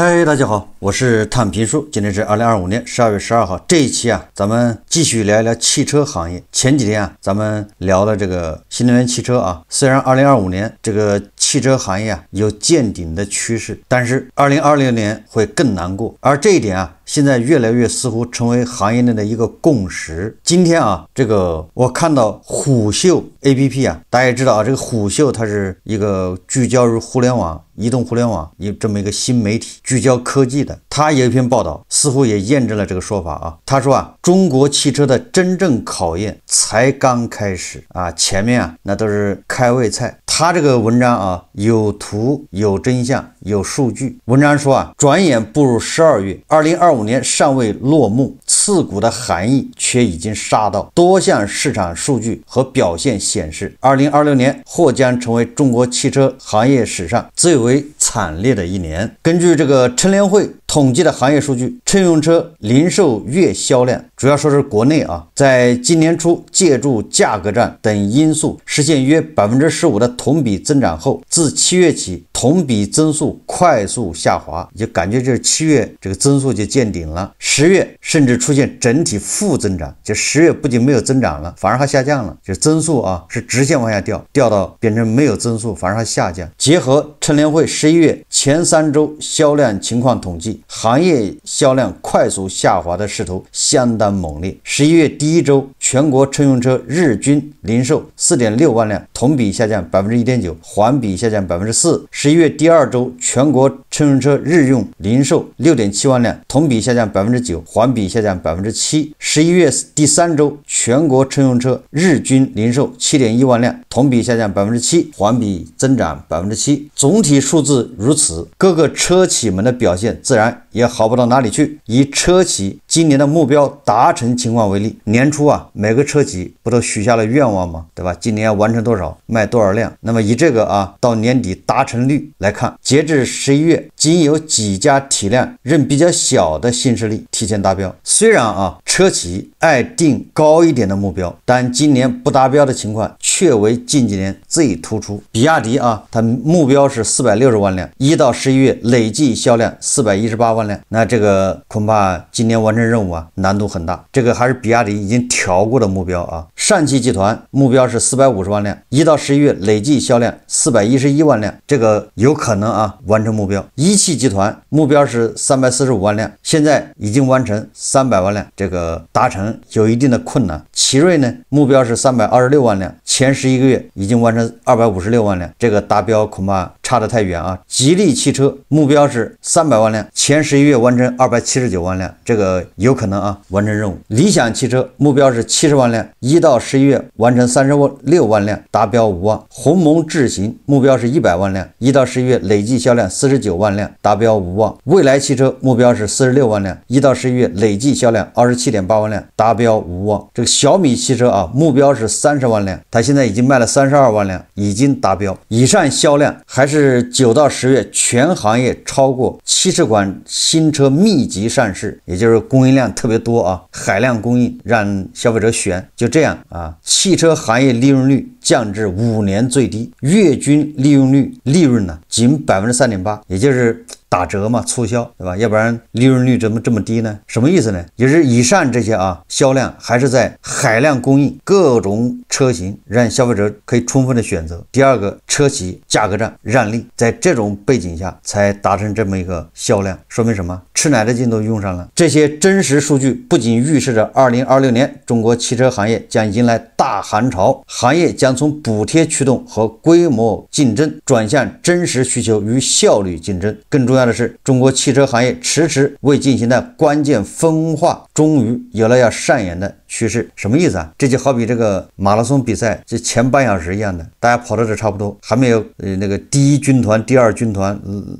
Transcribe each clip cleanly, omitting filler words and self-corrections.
嗨，大家好，我是探评书。今天是2025年12月12号。這一期咱們繼續聊一聊汽車行業。前幾天咱們聊了這個新能源汽車雖然2025年這個汽車行業有見頂的趨勢，但是2026年會更難過。而這一點現在越來越似乎成為行業內的一個共識。今天這個我看到虎嗅 APP 大家也知道这個虎嗅它是一個聚焦於互聯網、移動互聯網這麼一個新媒體，聚焦科技的。他有一篇報道似乎也驗證了這個說法他說中國汽車的真正考驗才剛開始前面那都是開胃菜。他這個文章有圖有真相有數據。文章說轉眼步入12月，2025年尚未落幕，刺骨的寒意卻已經殺到。多項市場數據和表現顯示，2026年或將成為中國汽車行業史上最為慘烈的一年。根據這個乘聯會統計的行業數據，乘用車零售月銷量，主要說是國內在今年初借助價格戰等因素實現約15%的同比增長後，自7月起同比增速快速下滑，就感覺就是7月這個增速就見頂了。10月甚至出現整體負增長，就10月不僅沒有增長了，反而還下降了，就增速是直線往下掉，掉到變成沒有增速，反而還下降。結合乘聯會11月前3周銷量情況統計，行業銷量快速下滑的勢頭相當猛烈。11月第一周全國乘用車日均零售 4.6 萬輛，同比下降 1.9%， 環比下降 4%。11月第二周全國乘用車日用零售 6.7 萬輛，同比下降 9%， 環比下降 7%。11月第三周全國乘用車日均零售 7.1 萬輛，同比下降 7%， 環比增長 7%。總體數字如此，各個車企們的表現自然也好不到哪裡去。以車企今年的目標達成情況為例，年初每個車企不都許下了願望嗎？對吧？今年要完成多少，賣多少輛。那麼以這個到年底達成率來看，截至11月，僅有幾家體量仍比較小的新勢力提前達標。雖然車企愛定高一點的目標，但今年不達標的情況卻為近幾年最突出。比亞迪它目標是460萬輛，1到11月累計銷量418萬輛。那這個恐怕今年完成任務難度很大。這個還是比亞迪已經調過的目標上汽集團目標是450萬輛，1到11月累計銷量411萬輛，這個有可能完成目標。一汽集团目標是345萬輛，現在已經完成300萬輛，這個達成有一定的困難。奇瑞呢，目標是326萬輛，前11個月已經完成256萬輛，這個達標恐怕差得太遠吉利汽車目標是300萬輛，前11月完成279萬輛，這個有可能完成任務。理想汽車目標是70萬輛，1到11月完成36萬輛，達標無望。鴻蒙智行目標是100萬輛，1到11月累計銷量49萬輛，達標無望。蔚來汽車目標是46萬輛，1到11月累計銷量27.8萬輛，達標無望。這個小米汽車目標是30萬輛，它現在已經賣了32萬輛，已經達標。以上銷量還是9到10月全行業超過70款新車密集上市，也就是供應量特別多海量供應，讓消費者選。就這樣汽車行業利潤率降至5年最低，月均利潤呢僅 3.8%， 也就是打折嘛，促銷，对吧？要不然利潤率怎麼這麼低呢？什麼意思呢？也是以上這些銷量還是在海量供應各種車型，讓消費者可以充分的選擇。第二個，車企價格戰讓利，在這種背景下才達成這麼一個銷量，說明什麼？吃奶的勁都用上了。這些真實數據不僅預示着2026年中國汽車行業將迎來大寒潮，行業將從補貼驅動和規模競爭轉向真實需求與效率競爭。更重要的是，中國汽車行業遲遲未進行的關鍵分化終於有了要上演的趨勢。什麼意思這就好比這個馬拉松比賽，這前半小時一樣的，大家跑到這差不多，還沒有那個第一軍團第二軍團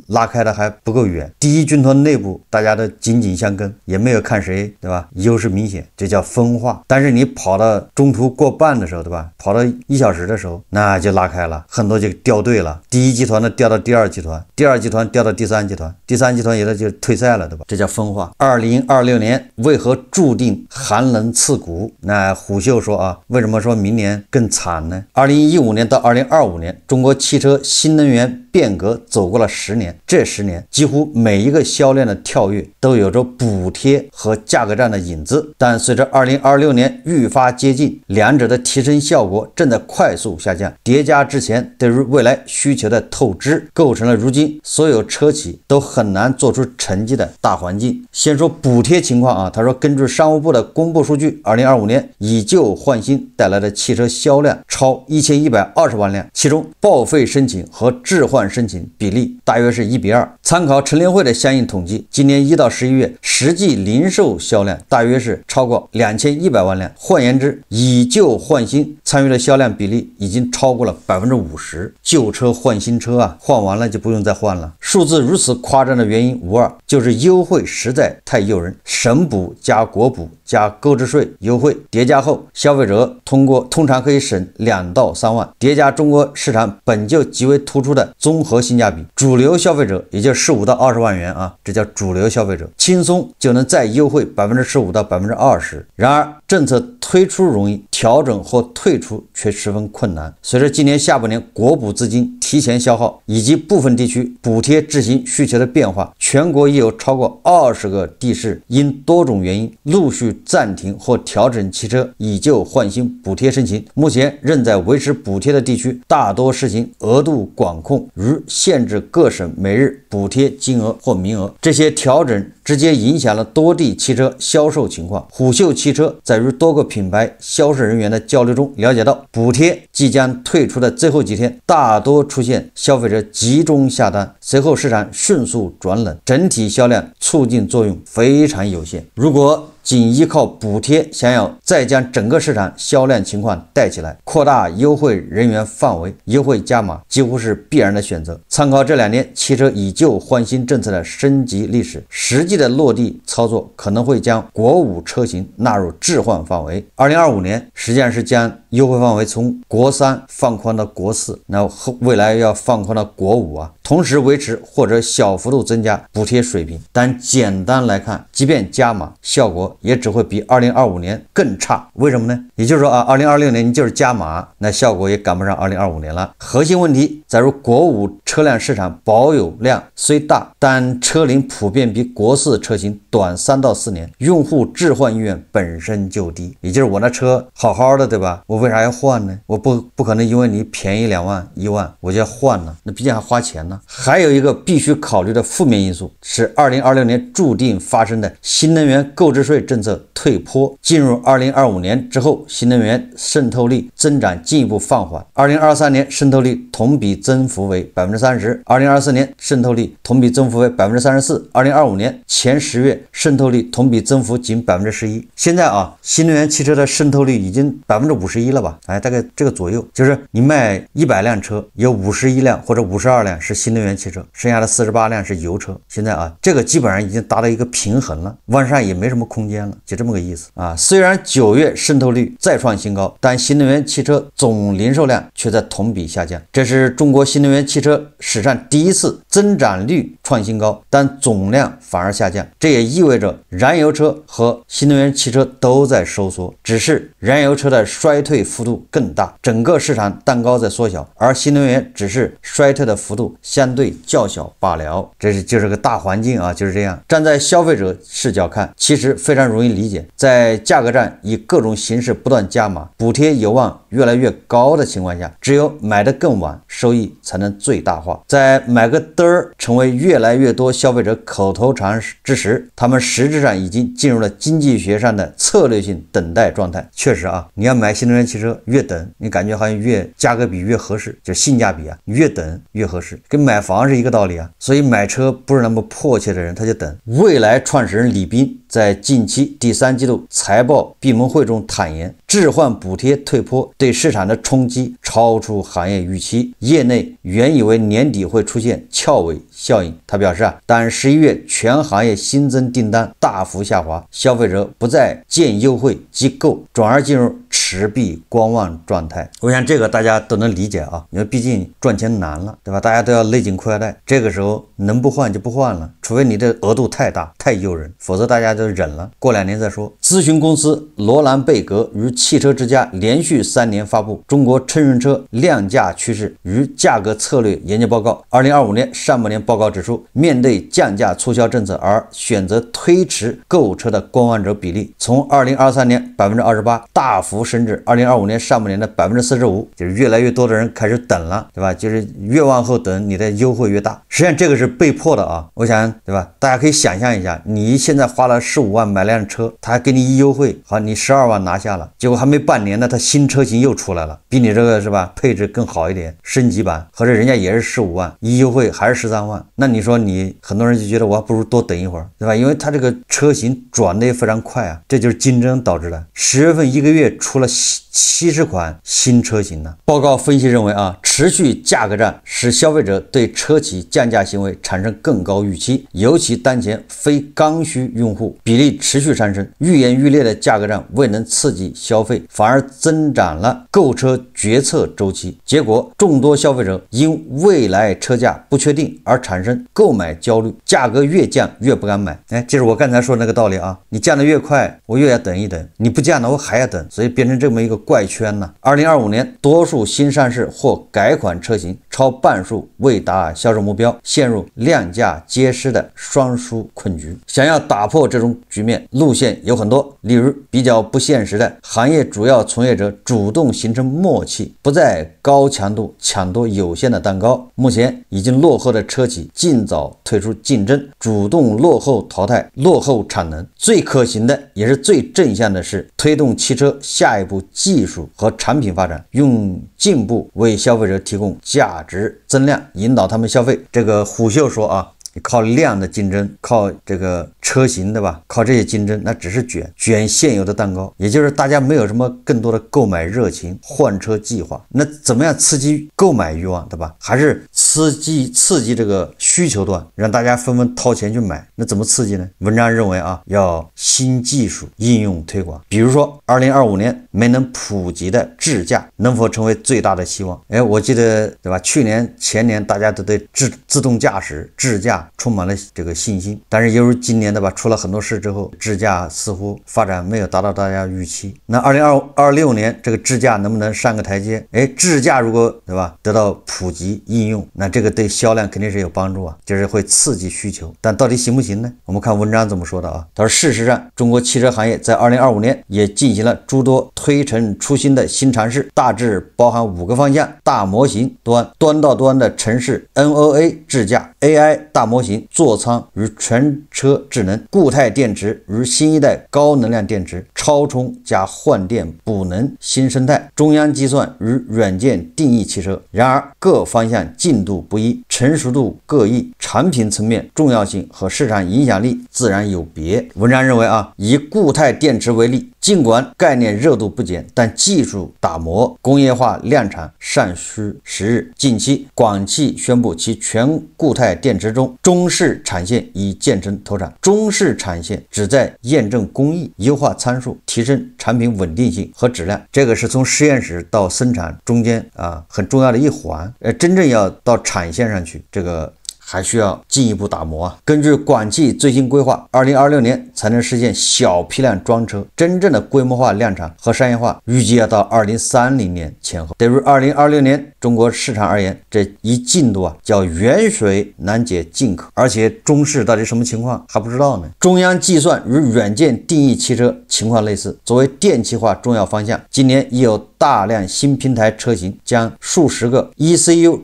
拉開的還不夠遠，第一軍团內部大家都緊緊相跟，也沒有看誰，對吧？優勢明顯，這叫分化。但是你跑到中途過半的時候，對吧？跑到1小時的時候，那就拉開了，很多就掉隊了。第一集團的掉到第二集團，第二集团掉到第三集团，第三集团有的就退賽了，对吧？這叫分化。2026年為何注定寒冷刺股。那虎嗅說啊，為什麼說明年更慘呢？2015年到2025年，中國汽车新能源变革走过了10年，這10年幾乎每一個銷量的跳躍都有着補貼和價格戰的影子。但隨着2026年愈發接近，兩者的提升效果正在快速下降，疊加之前對於未來需求的透支，構成了如今所有車企都很難做出成績的大環境。先說補貼情況啊，他說根據商務部的公布數據，2025年以舊換新帶來的汽車銷量超1120萬輛，其中報廢申請和置換申請比例大約是1:2。參考乘聯會的相應統計，今年1到11月實際零售銷量大約是超過2100萬輛。換言之，以舊換新參與的銷量比例已經超過了50%。舊車換新車啊，換完了就不用再換了。數字如此誇張的原因無二，就是優惠實在太誘人，省補加國補加購置稅優惠疊加後，消費者通常可以省2到3萬，疊加中國市场本就極為突出的綜合性價比，主流消費者也就15到20萬元啊，這叫主流消費者，輕鬆就能再優惠15%到20%。然而政策推出容易，調整或退出卻十分困難。隨着今年下半年國補資金提前消耗，以及部分地區補貼執行需求的變化，全國已有超過20個地市因多種原因陸續暫停或調整汽車以舊換新補貼申請。目前仍在維持補貼的地區，大多實行額度管控，如限制各省每日補貼金額或名額。這些調整直接影響了多地汽車銷售情況。虎嗅汽車在與多個品牌銷售人員的交流中了解到，補貼即將退出的最後幾天，大多出現消費者集中下單，隨後市場迅速轉冷，整體銷量促進作用非常有限。如果僅依靠補貼想要再將整個市場銷量情況帶起來，擴大優惠人員範圍，優惠加碼幾乎是必然的選擇。參考這2年汽車以舊換新政策的升級歷史，實際的落地操作可能會將國5車型納入置換範圍。2025年實際上是將優惠範圍從國3放寬到國4，那未來要放寬到國5啊，同時維持或者小幅度增加補貼水平。但簡單來看，即便加碼，效果也只會比2025年更差。为什麼呢？也就是說啊，2026年你就是加碼，那效果也趕不上2025年了。核心問題在於國5車輛市場保有量雖大，但車齡普遍比國4車型短3到4年，用戶置換意願本身就低。也就是我那車好好的，对吧？我為啥要換呢？我不可能因為你便宜2萬1萬我就要換呢，那畢竟還花錢呢。還有一個必須考慮的負面因素是2026年注定發生的新能源購置稅政策退坡。進入2025年之後，新能源滲透率增長進一步放緩。2023年滲透率同比增幅為30%， 2024年滲透率同比增幅為34%， 2025年前10月滲透率同比增幅僅11%。現在啊，新能源汽車的滲透率已經51%了吧？大概這個左右，就是你賣100輛車，有51輛或者52輛是新能源汽車，剩下的48輛是油車。現在啊，這個基本上已經達到一個平衡了，往上也沒什麼空間了，就這麼個意思啊。雖然9月滲透率再創新高，但新能源汽車總零售量卻在同比下降，這是中國新能源汽車史上第一次增長率創新高，但總量反而下降。這也意味着燃油車和新能源汽車都在收縮，只是燃油車的衰退幅度更大，整個市場蛋糕在縮小，而新能源只是衰退的幅度相對較小罷了。就是個大環境啊，就是這樣。站在消費者視角看，其實非常容易理解，在價格戰以各種形式不斷加碼，補貼有望越來越高的情況下，只有買得更晚，收益才能最大化。在買個嘚兒成為越來越多消費者口頭禪之時，他們實質上已經進入了經濟學上的策略性等待狀態。確實啊，你要買新能源汽車，越等你感覺好像越價格比越合適，就是性價比啊，越等越合適，跟買房是一個道理啊。所以買車不是那麼迫切的人，他就等。蔚來創始人李斌在近期第3季度財報閉門會中坦言，置換補貼退坡對市場的衝擊超出行業預期，業內原以為年底會出現翹尾效應。他表示但11月全行業新增訂單大幅下滑，消費者不再見優惠即購，轉而進入持幣觀望狀態。我想這個大家都能理解啊，因為畢竟賺錢難了，對吧？大家都要勒緊褲腰帶，這個時候能不換就不換了，除非你的額度太大太誘人，否則大家就忍了，過2年再說。諮詢公司羅蘭貝格與汽车之家連續3年發布中國乘用車量價趨勢與價格策略研究報告。2025年上半年報告指出，面对降價促銷政策而選擇推遲購車的觀望者比例從2023年28%大幅升至2025年上半年的45%，就是越来越多的人開始等了，對吧？就是越往後等，你的優惠越大。實際上這個是被迫的啊，我想，對吧？大家可以想象一下，你現在花了15萬買輛車，他還給你一優惠，好，你12萬拿下了，結果還沒半年呢，他新車型又出來了，比你這個是吧，配置更好一點，升級版，或者人家也是15萬，一優惠還是13萬，那你說你很多人就覺得我還不如多等一會兒，對吧？因為他這個車型轉的也非常快啊，這就是競爭導致的。10月份1個月出了70款新車型呢。報告分析認為啊，持續價格戰使消費者對車企降價行為產生更高預期，尤其當前非剛需用戶比例持續上升，愈演愈烈的價格戰未能刺激消費，反而增长了購車決策周期，結果眾多消費者因未來車價不確定而產生購買焦慮，價格越降越不敢買。就是我剛才說的那個道理啊，你降得越快，我越要等一等，你不降了我還要等，所以变成這麼一個怪圈呢。2025年多數新上市或改款車型超半數未達銷售目標，陷入量價皆失的雙輸困局。想要打破這種局面，路線有很多，例如比較不現實的，行業主要從業者主動形成默契，不再高強度搶奪有限的蛋糕。目前已經落後的車企盡早退出競爭，主動落後淘汰落後產能。最可行的也是最正向的是推動汽車下一步技術和產品發展，用進步為消費者提供價值增量，引導他們消費。這個虎嗅說啊，靠量的競爭，靠這個車型，對吧？靠這些競爭，那只是卷現有的蛋糕，也就是大家沒有什麼更多的購買熱情、換車計劃。那怎麼樣刺激購買慾望，对吧？還是刺激這個需求端，讓大家紛紛掏錢去買。那怎麼刺激呢？文章認為啊，要新技術應用推廣，比如說2025年沒能普及的智駕能否成為最大的希望？我記得，對吧？去年前年大家都对自動駕駛智駕充滿了這個信心，但是猶如今年的吧，出了很多事之後，智駕似乎發展沒有達到大家預期。那2026年這個智駕能不能上個台階？智駕如果，對吧，得到普及應用，那這個對銷量肯定是有幫助啊，就是會刺激需求。但到底行不行呢？我們看文章怎麼說的啊。他说，事實上，中國汽車行業在2025年也進行了諸多推陳出新的新嘗試，大致包含5個方向：大模型端到端的城市 NOA 智駕、AI 大模型座艙與全車智能、固態電池與新一代高能量電池、超充加換電補能新生態、中央計算與軟件定義汽車。然而各方向進度不一，成熟度各異，產品層面重要性和市場影響力自然有別。文章認為啊，以固態電池為例，儘管概念熱度不減，但技術打磨、工業化量產尚需時日。近期廣汽宣布其全固態電池中中試產線已建成投產。中試產線旨在驗證工藝、優化參數、提升產品穩定性和質量，這個是從實驗室到生產中間很重要的一環。真正要到產線上去，這個還需要進一步打磨啊。根據廣汽最新規劃，2026年才能實現小批量裝車，真正的規模化量產和商業化預計要到2030年前後。对於2026年中國市場而言，這一進度叫遠水難解近渴，而且中試到底什麼情況還不知道呢。中央計算與軟件定義汽車情況類似，作為電氣化重要方向，今年已有大量新平台車型將數十個 ECU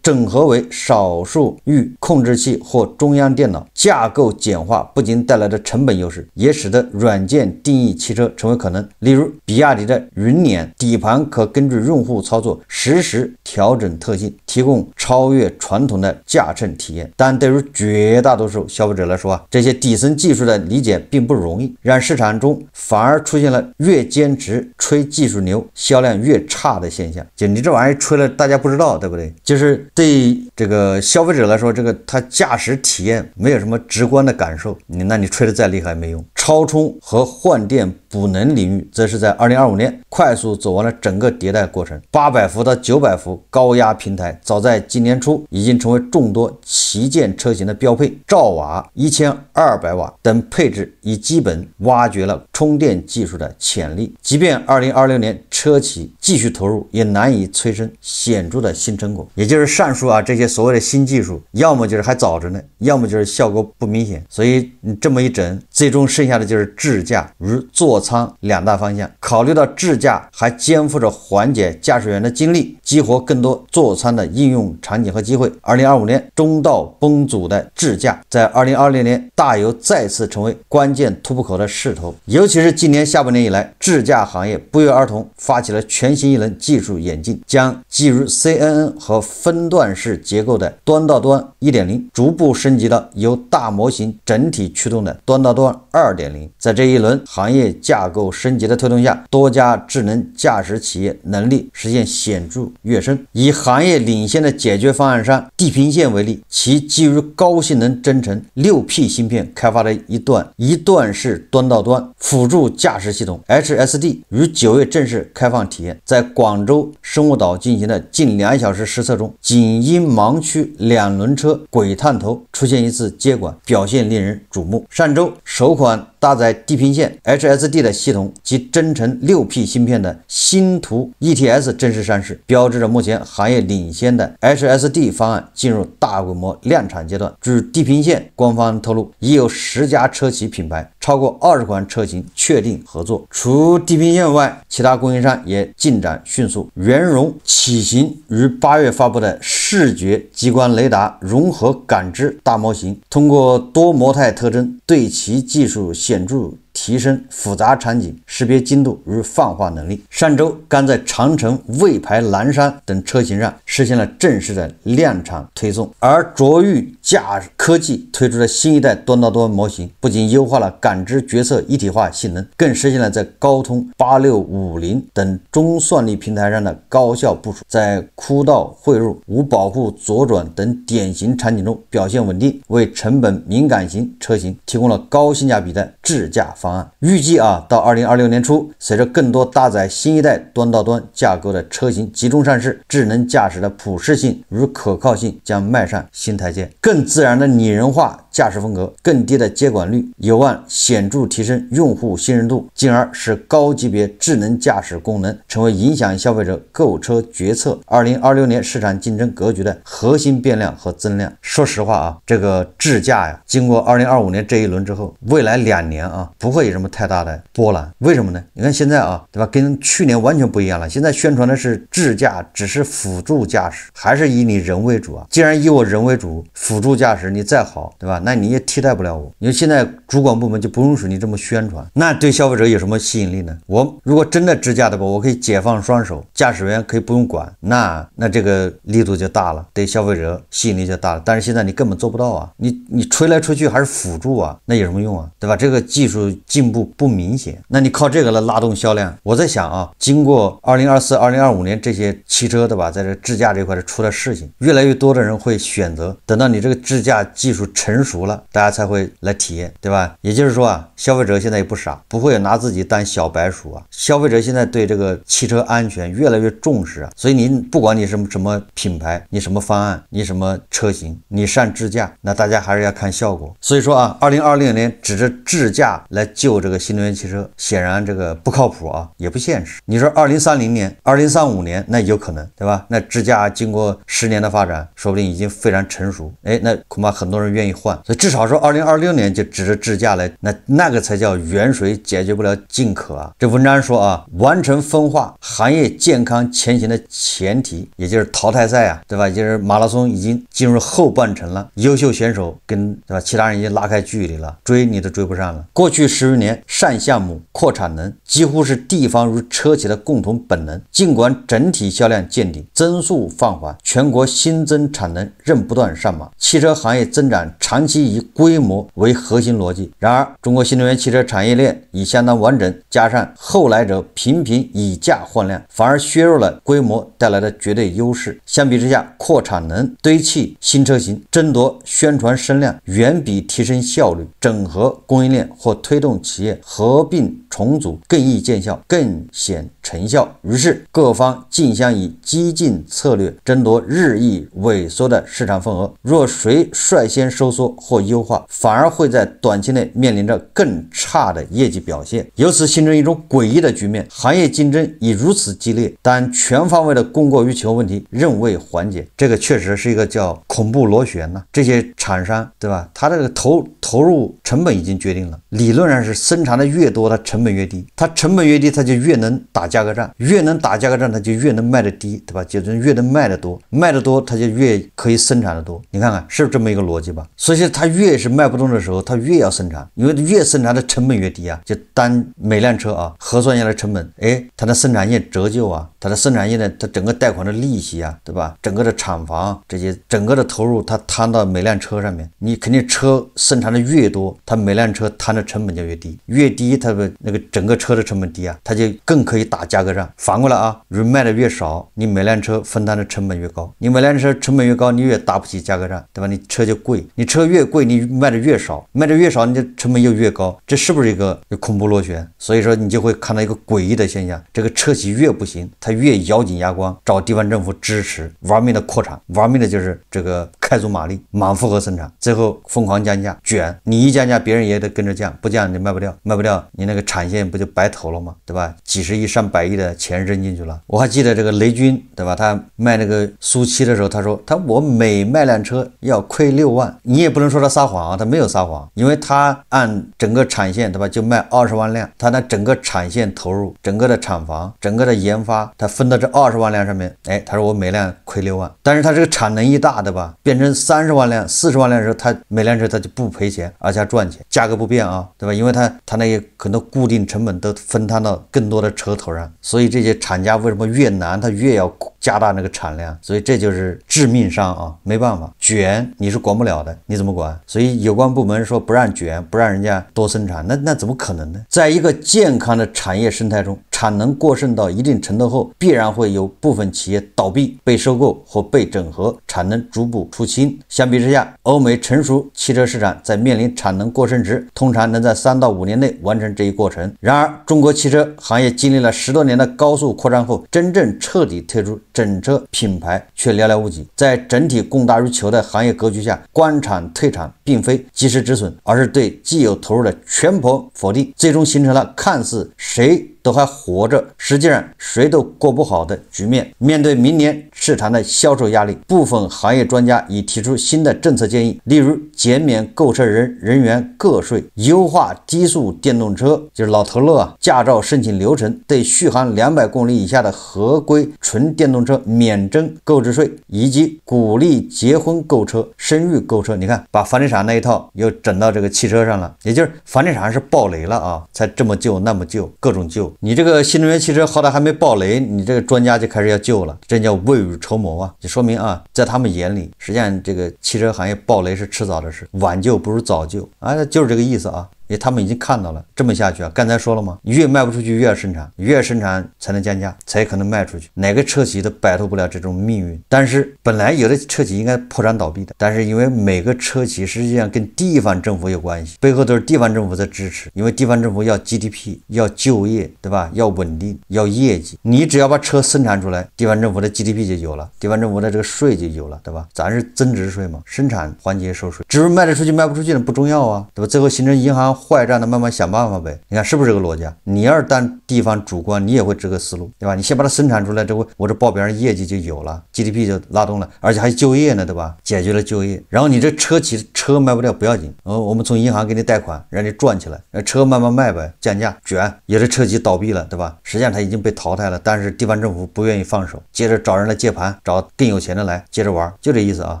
整合為少數域控制器或中央電腦，架構簡化不僅帶來的成本優勢，也使得軟件定義汽車成為可能。例如比亞迪的雲輦底盤可根據用戶操作實時調整特性，提供超越傳統的駕乘體驗。但對於絕大多數消費者來說這些底層技術的理解並不容易，讓市場中反而出現了越堅持吹技術牛，銷量越差的現象。就你這玩意吹了，大家不知道，对不对？就是對這個消費者來說，這個他駕駛體驗沒有什麼直觀的感受，那你吹得再厲害沒用。超充和換電補能領域則是在2025年快速走完了整個迭代過程。800伏到900伏高壓平台早在今年初已經成為众多旗艦車型的標配，兆瓦、1200瓦等配置已基本挖掘了充電技術的潛力。即便2026年車企繼續投入，也難以催生顯著的新成果。也就是上述這些所謂的新技術，要麼就是還早着呢，要麼就是效果不明顯。所以你這麼一整，最終剩下的就是智駕與座艙兩大方向。考慮到智駕還肩負着緩解駕駛員的精力，激活更多座艙的應用場景和機會，2025年中道崩渚的智駕在2020年大有再次成為關鍵突破口的勢頭。尤其是今年下半年以來，智駕行業不約而同發起了全新一輪技術演進，將基於 CNN 和分段式結構的端到端 1.0 逐步升級到由大模型整體驱動的端到端 2.0。 在这一輪行業架構升級的推动下，多家智能駕駛企業能力實現顯著躍升。以行業領先的解決方案上地平線為例，其基於高性能增程 6P 芯片開發的一段式端到端輔助駕駛系統 HSD 於9月正式開放體驗，在廣州生物島進行的近2小時實測中，僅因盲區兩輪車軌探頭出現一次接管，表現令人矚目。上周首款搭載地平線 HSD 的系統及增程 6P 芯片的星途 ETS 正式上市，標誌着目前行業領先的 HSD 方案進入大規模量產階段。據地平線官方透露，已有10家車企品牌，超過20款車型確定合作。除地平線外，其他供應商也進展迅速。圓融啟行於8月發布的視覺激光雷達融合感知大模型，通過多模態特徵對其技術顯著提升複雜場景識別精度與泛化能力。上周剛在長城、魏牌、藍山等車型上實現了正式的量產推送。而卓越駕科技推出的新一代端到端模型，不僅優化了感知決策一體化性能，更實現了在高通8650等中算力平台上的高效部署，在枯道匯入、无保護左轉等典型場景中表現穩定，為成本敏感型車型提供了高性價比的智駕方案。預計到2026年初，隨着更多搭載新一代端到端架構的車型集中上市，智能駕駛的普適性與可靠性將邁上新台階。更自然的擬人化駕駛風格，更低的接管率，有望顯著提升用戶信任度，进而使高級別智能駕駛功能成為影響消費者購車決策2026年市場競爭格局的核心變量和增量。說實話這個智駕經過2025年這一輪之後，未來2年不會有什麼太大的波瀾。為什麼呢？你看現在對吧，跟去年完全不一樣了。現在宣傳的是智駕只是輔助駕駛，還是以你人為主既然以我人為主，輔助駕駛你再好，对吧？那你也替代不了我。因为现在主管部門就不允許你這麼宣傳，那對消費者有什麼吸引力呢？我如果真的智駕的話，我可以解放雙手，駕駛員可以不用管，那這個力度就大了，對消費者吸引力就大了。但是現在你根本做不到你吹來吹去還是輔助那有什麼用對吧？這個技術進步不明顯，那你靠這個來拉動銷量。我在想經過2024、2025年這些汽車對吧，在這智駕這塊出了事情，越來越多的人會選擇等到你這個智駕技術成熟了，大家才會來體驗，對吧？也就是說消費者現在也不傻，不會拿自己當小白鼠消費者現在對這個汽車安全越來越重視所以您不管你什麼品牌，你什麼方案，你什麼車型，你上智駕，那大家還是要看效果。所以說2026年指着智駕來救這個新能源汽車，顯然這個不靠譜也不現實。你說2030年、2035年那有可能，對吧？那智駕經過10年的發展，說不定已經非常成熟，那恐怕很多人願意換。所以至少說2026年就指着智駕來，那個才叫遠水解決不了近渴這文章說完成分化行業健康前行的前提，也就是淘汰賽对吧？也就是馬拉松已經進入後半程了，優秀選手跟對吧其他人已經拉開距離了，追你都追不上了。過去10餘年上項目擴產能幾乎是地方與車企的共同本能，儘管整體銷量見頂，增速放緩，全國新增產能仍不斷上馬，汽車行業增長長期期以規模為核心邏輯。然而，中國新能源汽車產業鏈已相當完整，加上後來者頻頻以價換量，反而削弱了規模帶來的絕對優勢。相比之下，擴產能、堆砌新車型、爭奪宣傳聲量，遠比提升效率、整合供應鏈或推動企業合併重組更易見效，更顯成效。於是，各方競相以激進策略爭奪日益萎縮的市場份額。若誰率先收縮或優化，反而會在短期內面臨着更差的業績表現，由此形成一種詭異的局面。行業競爭已如此激烈，但全方位的供過於求問題仍未緩解。這個確實是一個叫恐怖螺旋呢。這些廠商，對吧？他的這個投入成本已經決定了，理論上是生產的越多，它成本越低，它成本越低，它就越能打價格戰，越能打價格戰，它就越能賣得低，对吧？就是越能賣得多，卖得多，它就越可以生產得多。你看看是这么一個邏輯吧？所以它越是賣不動的時候，它越要生產，因為越生產的成本越低啊。就單每輛車啊，核算下來成本，它的生產線折舊啊，它的生產線的它整個貸款的利息啊，對吧？整個的廠房這些整個的投入，它攤到每輛車上面，你肯定車生產的越多，它每輛車攤的成本就越低，越低它的那個整個車的成本低啊，它就更可以打價格戰。反過來啊，人賣的越少，你每輛車分攤的成本越高，你每輛車成本越高，你越打不起價格戰，對吧？你車就貴，你車越貴，你賣的越少，賣的越少，你的成本又越高，這是不是一個恐怖螺旋？所以說你就會看到一個詭異的現象，這個車企越不行，它越咬緊牙關找地方政府支持，玩命的擴產，玩命的就是這個開足馬力，滿負荷生產，最後瘋狂降價捲，你一降價，別人也得跟着降，不降你賣不掉，賣不掉你那個產線不就白投了嗎？對吧？幾十億上百億的錢扔進去了。我還記得這個雷軍，對吧？他賣那個蘇七的時候，他說我每賣輛車要虧6萬，你也不能說他撒謊啊，他沒有撒謊，因為他按整個產線，對吧？就賣20萬輛，他那整個產線投入，整個的廠房，整個的研發，他分到這20萬輛上面，他說我每輛虧6萬，但是他這個產能一大，對吧？變成30萬輛、40萬輛的時候，他每輛車他就不賠錢，而且還賺錢，價格不變啊，對吧？因為他那些很多固定成本都分攤到更多的車頭上，所以這些廠家為什麼越難，他越要加大那個產量，所以這就是致命傷啊，沒辦法，捲你是管不了的，你怎麼管？所以有關部門說不讓捲，不讓人家多生產，那怎麼可能呢？在一個健康的產業生態中，產能過剩到一定程度後，必然會有部分企業倒閉、被收購或被整合，產能逐步出清。相比之下，歐美成熟汽車市場在面臨產能過剩時，通常能在3到5年內完成這一過程。然而，中國汽車行業經歷了10多年的高速擴張後，真正徹底退出整車品牌卻寥寥無幾。在整體供大於求的行業格局下，關廠退場並非及時止損，而是對既有投入的全盤否定，最終形成了看似誰都還活着，實際上誰都過不好的局面。面對明年市場的銷售壓力，部分行業專家已提出新的政策建議，例如減免購車人員個稅，優化低速電動車就是老頭樂啊駕照申請流程，對續航200公里以下的合規純電動車免徵購置稅，以及鼓勵結婚購車、生育購車。你看，把房地產那一套又整到這個汽車上了，也就是房地產是爆雷了啊，才這麼舊那麼舊，各種舊。你這個新能源汽車好歹還沒爆雷，你這個專家就開始要救了，這叫未雨綢繆啊！就說明啊，在他們眼裡，實際上這個汽車行業爆雷是遲早的事，晚救不如早救啊，就是這個意思啊。因為他們已經看到了，這麼下去啊，剛才說了嗎？越賣不出去越要生產，越要生產才能降價，才可能賣出去。哪個車企都擺脫不了這種命運。但是本來有的車企應該破產倒閉的，但是因為每個車企實際上跟地方政府有關係，背後都是地方政府在支持，因為地方政府要 GDP， 要就業，對吧？要穩定，要業績。你只要把車生產出來，地方政府的 GDP 就有了，地方政府的這個稅就有了，对吧？咱是增值稅嘛，生產環節收稅，至於賣得出去賣不出去的不重要啊，對吧？最後形成銀行壞賬的，慢慢想辦法唄。你看是不是這個邏輯啊？你要是當地方主官，你也會這個思路，對吧？你先把它生產出來，這我這報表上業績就有了 ，GDP 就拉動了，而且還就業呢，對吧？解決了就業。然後你這車企車賣不掉不要緊，我們從銀行給你貸款，讓你賺起來，車慢慢賣唄，降價捲。有的車企倒閉了，對吧？實際上它已經被淘汰了，但是地方政府不願意放手，接着找人來接盤，找更有錢的來接着玩，就這意思啊。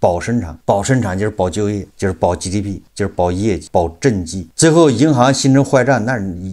保生產，保生產就是保就業，就是保 GDP，就是保業績，保政績。最最後銀行形成壞賬，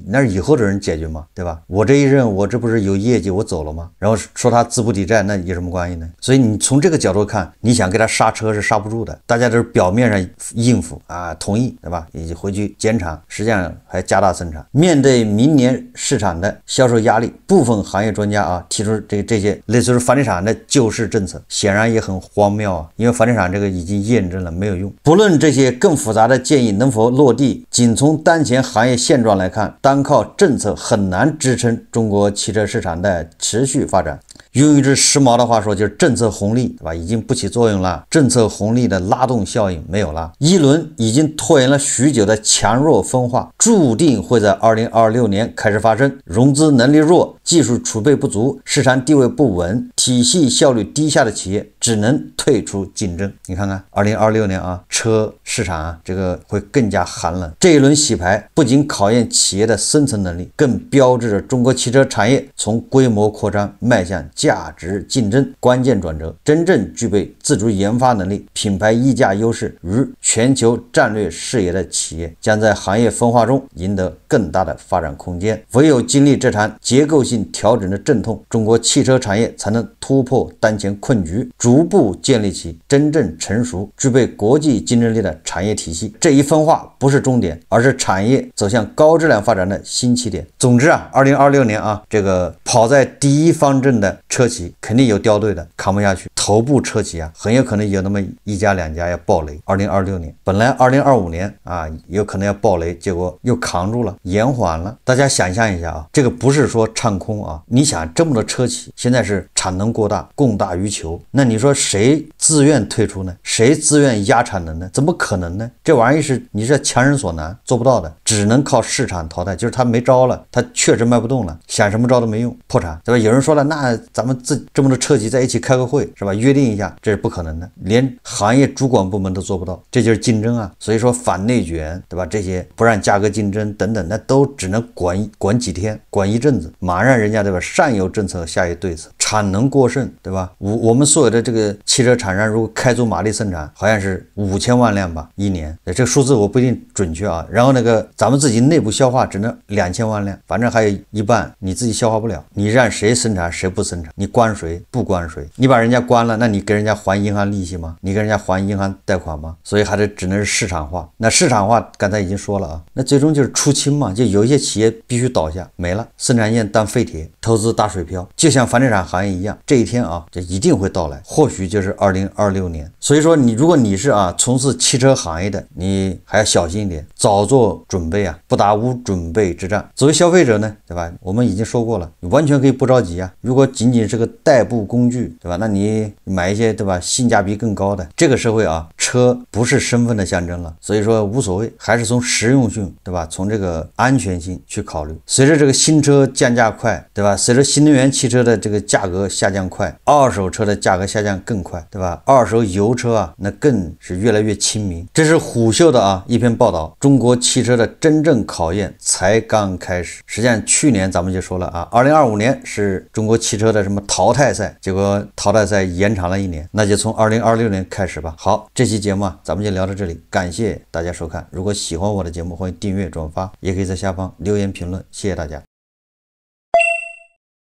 那是以後的人解決嘛，对吧？我这一任，我这不是有業績，我走了吗？然后說他资不抵債，那有什麼關係呢？所以你從這個角度看，你想給他剎車是剎不住的。大家都是表面上應付啊，同意，對吧？以及回去減產，實際上還加大生產。面對明年市場的銷售壓力，部分行業專家啊提出這些類似於房地產的救市政策，顯然也很荒謬啊，因為房地產這個已經驗證了沒有用。不論這些更複雜的建議能否落地，僅從當前行業現狀來看，單靠政策很難支撐中國汽車市場的持續發展。用一句時髦的話說，就是政策紅利，對吧？已經不起作用了，政策紅利的拉動效應沒有了。一輪已經拖延了許久的強弱分化，注定會在2026年開始發生。融資能力弱、技術儲備不足、市場地位不穩、體系效率低下的企業只能退出競爭。你看看2026年啊，車市場啊，這個會更加寒冷。這一輪洗牌不僅考驗企業的生存能力，更標誌着中國汽車產業從規模擴張邁向價值競爭關鍵轉折。真正具備自主研發能力、品牌溢價優勢與全球戰略視野的企業，將在行業分化中贏得更大的發展空間。唯有經歷這場結構性調整的陣痛，中國汽車產業才能突破當前困局，逐步建立起真正成熟、具備國際競爭力的產業體系。這一分化不是終點，而是產業走向高質量發展的新起點。總之啊，2026年啊，這個跑在第一方陣的車企肯定有掉隊的，扛不下去。頭部車企啊，很有可能有那麼1家2家要爆雷。2026年本來2025年啊有可能要爆雷，結果又扛住了，延緩了。大家想象一下啊，這個不是說唱空啊，你想這麼多車企現在是產能過大，供大於求，那你說誰自願退出呢？誰自願壓產能呢？怎麼可能呢？這玩意是你是強人所難，做不到的，只能靠市場淘汰。就是他沒招了，他確實賣不動了，想什麼招都沒用，破產，對吧？有人說了，那咱們這麼多車企在一起開個會，是吧？約定一下，這是不可能的，連行業主管部門都做不到，這就是競爭啊。所以說反內卷，對吧？這些不讓價格競爭等等，那都只能管幾天，管一陣子，馬上人家，對吧？上有政策，下有對策。產能過剩，對吧？我們所有的這個汽車廠商如果開足馬力生產，好像是5000萬輛吧一年，這個數字我不一定準確啊。然後那個咱們自己內部消化只能2000萬輛，反正還有一半你自己消化不了，你讓誰生產誰不生產？你關誰不關誰？你把人家關了，那你给人家還銀行利息嗎？你给人家還銀行貸款嗎？所以還得只能是市場化。那市場化剛才已經說了啊，那最終就是出清嘛，就有一些企業必須倒下沒了，生產線當廢鐵，投資打水漂，就像房地產行業一樣，這一天啊，这一定會到來，或許就是2026年。所以說如果你是從事汽車行業的，你還要小心一點，早做準備啊，不打無準備之仗。作為消費者呢，對吧？我們已經說過了，你完全可以不着急啊。如果僅僅是個代步工具，對吧？那你買一些，對吧？性價比更高的。這個社會啊，車不是身份的象徵了，所以說無所謂，還是從實用性，對吧？從這個安全性去考慮。隨着這個新車降價快，對吧？隨着新能源汽車的這個價格下降快，二手車的價格下降更快，对吧？二手油車啊，那更是越來越親民。這是虎嗅的一篇報道，中國汽車的真正考驗才剛開始。實際上去年咱們就說了2025年是中國汽車的什麼淘汰賽，結果淘汰賽延長了1年，那就從2026年開始吧。好，這期節目咱們就聊到這裡，感謝大家收看。如果喜歡我的節目，歡迎訂閱轉發，也可以在下方留言評論，謝謝大家。